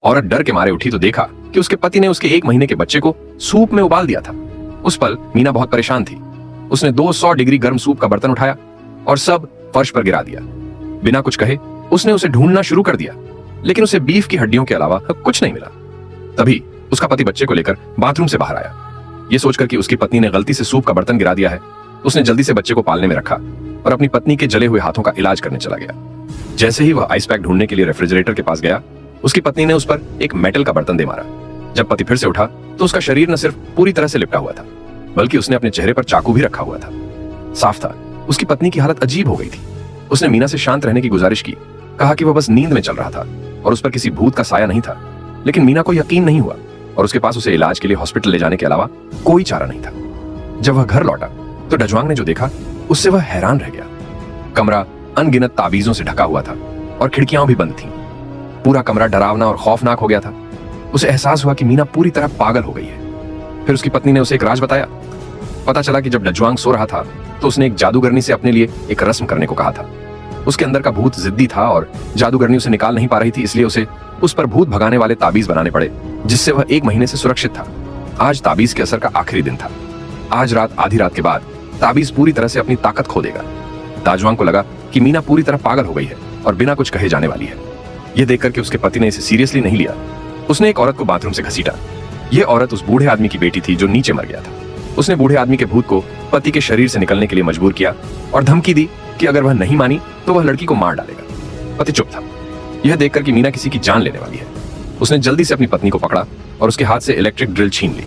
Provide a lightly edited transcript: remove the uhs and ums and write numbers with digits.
औरत डर के मारे उठी तो देखा कि उसके पति ने उसके 1 महीने के बच्चे को सूप में उबाल दिया था। उस पल मीना बहुत परेशान थी। उसने 200 डिग्री गर्म सूप का बर्तन उठाया और सब फर्श पर गिरा दिया। बिना कुछ कहे उसने उसे ढूंढना शुरू कर दिया, लेकिन उसे बीफ की हड्डियों के अलावा कुछ नहीं मिला। तभी उसका पति बच्चे को लेकर बाथरूम से बाहर आया। यह सोचकर कि उसकी पत्नी ने गलती से सूप का बर्तन गिरा दिया है, उसने जल्दी से बच्चे को पालने में रखा और अपनी पत्नी के जले हुए हाथों का इलाज करने चला गया। जैसे ही वह आइस पैक ढूंढने के लिए रेफ्रिजरेटर के पास गया, उसकी पत्नी ने उस पर एक मेटल का बर्तन दे मारा। जब पति फिर से उठा तो उसका शरीर न सिर्फ पूरी तरह से लिपटा हुआ था, बल्कि उसने अपने चेहरे पर चाकू भी रखा हुआ था। साफ था उसकी पत्नी की हालत अजीब हो गई थी। उसने मीना से शांत रहने की गुजारिश की, कहा कि वह बस नींद में चल रहा था और उस पर किसी भूत का साया नहीं था। लेकिन मीना को यकीन नहीं हुआ और उसके पास उसे इलाज के लिए हॉस्पिटल ले जाने के अलावा कोई चारा नहीं था। जब वह घर लौटा तो डजवांग ने जो देखा उससे वह हैरान रह गया। कमरा अनगिनत ताबीजों से ढका हुआ था और खिड़कियां भी बंद थीं। पूरा कमरा डरावना और खौफनाक हो गया था। उसे एहसास हुआ कि मीना पूरी तरह पागल हो गई है। फिर उसकी पत्नी ने उसे एक राज बताया। पता चला कि जब डजवांग सो रहा था तो उसने एक जादूगरनी से अपने लिए एक रस्म करने को कहा था। उसके अंदर का भूत जिद्दी था और जादूगरनी उसे निकाल नहीं पा रही थी, इसलिए उसे उस पर भूत भगाने वाले ताबीज बनाने पड़े, जिससे वह 1 महीने से सुरक्षित था। आज ताबीज के असर का आखिरी दिन था। आज रात आधी रात के बाद ताबीज पूरी तरह से अपनी ताकत खो देगा। दाजवांग को लगा कि मीना पूरी तरह पागल हो गई है और बिना कुछ कहे जाने वाली है। यह देखकर कि उसके पति ने इसे सीरियसली नहीं लिया, उसने एक औरत को बाथरूम से घसीटा। यह औरत उस बूढ़े आदमी की बेटी थी जो नीचे मर गया था। उसने बूढ़े आदमी के भूत को पति के शरीर से निकलने के लिए मजबूर किया और धमकी दी कि अगर वह नहीं मानी तो वह लड़की को मार डालेगा। पति चुप था। यह देखकर कि मीना किसी की जान लेने वाली है, उसने जल्दी से अपनी पत्नी को पकड़ा और उसके हाथ से इलेक्ट्रिक ड्रिल छीन ली।